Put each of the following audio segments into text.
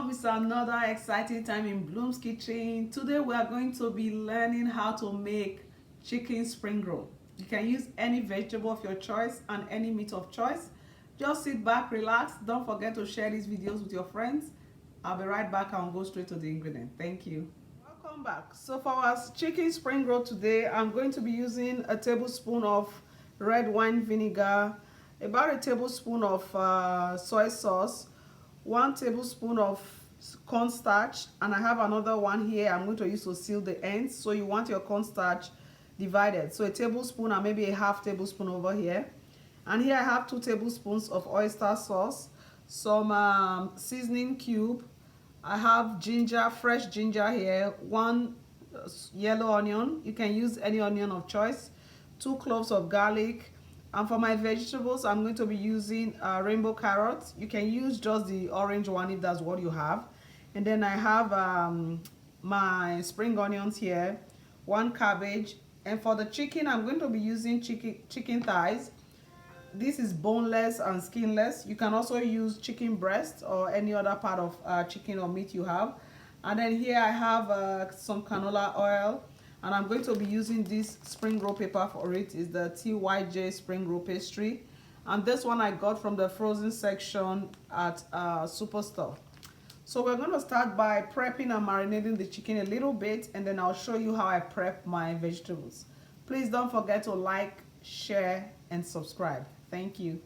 Welcome, it's another exciting time in Bloom's kitchen. Today we are going to be learning how to make chicken spring roll. You can use any vegetable of your choice and any meat of choice. Just sit back, relax. Don't forget to share these videos with your friends. I'll be right back and go straight to the ingredient. Thank you. Welcome back. So for our chicken spring roll today, I'm going to be using a tablespoon of red wine vinegar, about a tablespoon of soy sauce, 1 tablespoon of cornstarch, and I have another one here I'm going to use to seal the ends. So you want your cornstarch divided, so a tablespoon and maybe a half tablespoon over here. And here I have 2 tablespoons of oyster sauce, some seasoning cube. I have ginger, fresh ginger here, 1 yellow onion, you can use any onion of choice, 2 cloves of garlic. And for my vegetables, I'm going to be using rainbow carrots. You can use just the orange one if that's what you have. And then I have my spring onions here, 1 cabbage. And for the chicken, I'm going to be using chicken thighs. This is boneless and skinless. You can also use chicken breast or any other part of chicken or meat you have. And then here I have some canola oil. And I'm going to be using this spring roll paper for it. Is the TYJ spring roll pastry, and this one I got from the frozen section at Superstore. So we're going to start by prepping and marinating the chicken a little bit, and then I'll show you how I prep my vegetables. Please don't forget to like, share, and subscribe. Thank you.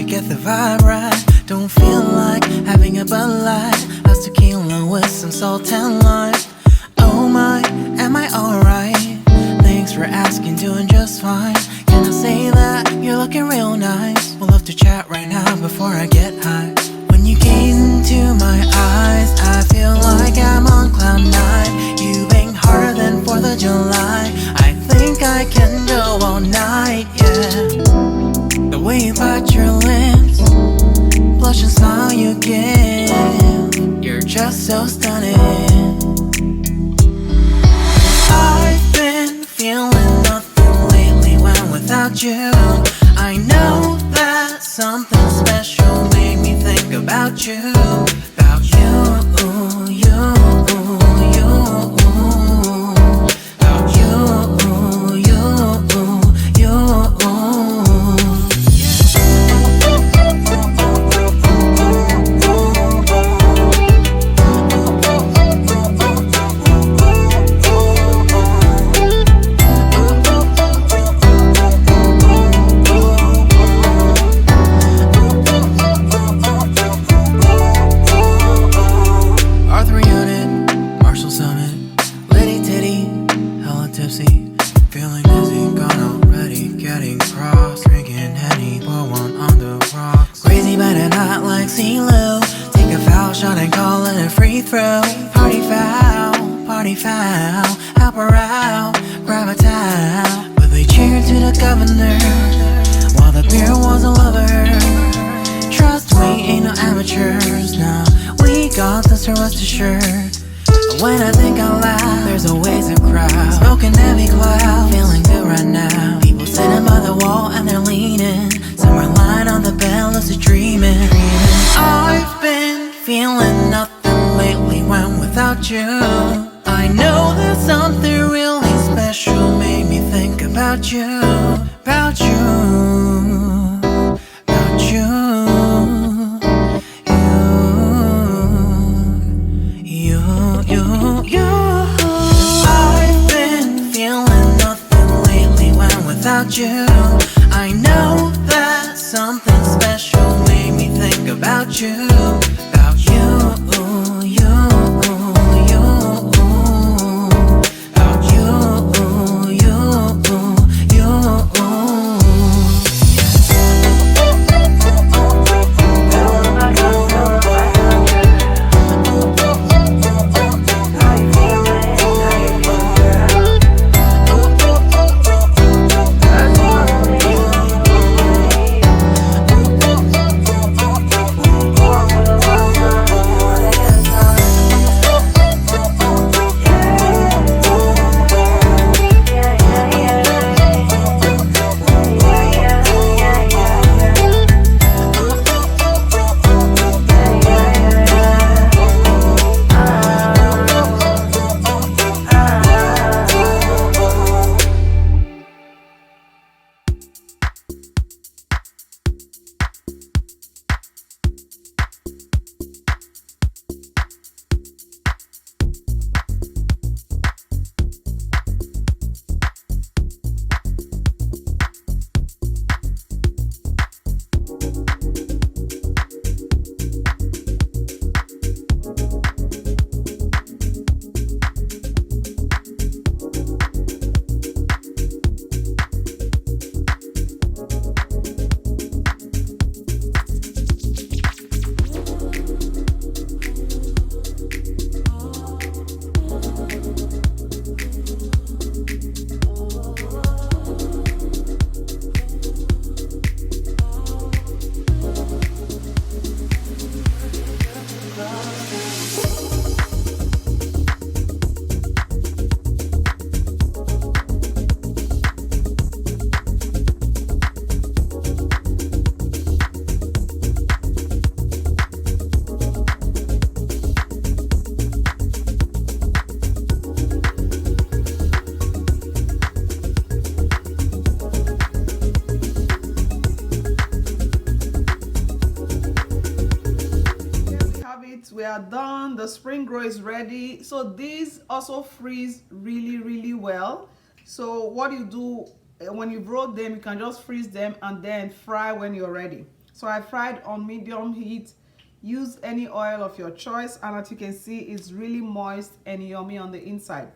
get the vibe right. Don't feel like having a Bud Light. That's tequila with some salt and lime. Oh my, am I alright? Thanks for asking, doing just fine. Can I say that you're looking real nice? We'll love to chat right now before I get high. When you gaze into my eyes, I feel like I'm on cloud nine. You bang harder than 4th of July. I think I can go all night, yeah. The way you bite your lips, blush and smile you give, you're just so stunning. I've been feeling nothing lately when without you. I know that something special made me think about you. About you, you, you. About you, you, you. Feeling dizzy, gone already, getting cross, drinking Henny, pour one on the rocks. Crazy but not like CeeLo. Take a foul shot and call it a free throw. Party foul, help her out, grab a towel. But they cheered to the governor, while the beer was a lover. Trust we ain't no amateurs, now we got this, so rest assured. When I think out loud, there's always a crowd, smoking heavy cloud, feeling good right now. People sitting by the wall and they're leaning, somewhere lying on the bed, lucid dreaming. I've been feeling nothing lately when without you. I know that something really special made me think about you. About you, about you. I've been feeling nothing lately when without you. I know that something special made me think about you. About you, you, you. About you, you, you. We are done. The spring roll is ready. So these also freeze really well. So what you do when you roll them, you can just freeze them and then fry when you're ready. So I fried on medium heat. Use any oil of your choice, and as you can see, it's really moist and yummy on the inside.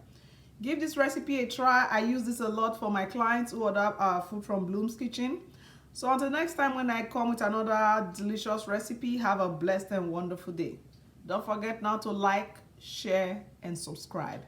Give this recipe a try. I use this a lot for my clients who order food from BLOOMZ Kitchen. So until next time when I come with another delicious recipe, have a blessed and wonderful day. Don't forget now to like, share, and subscribe.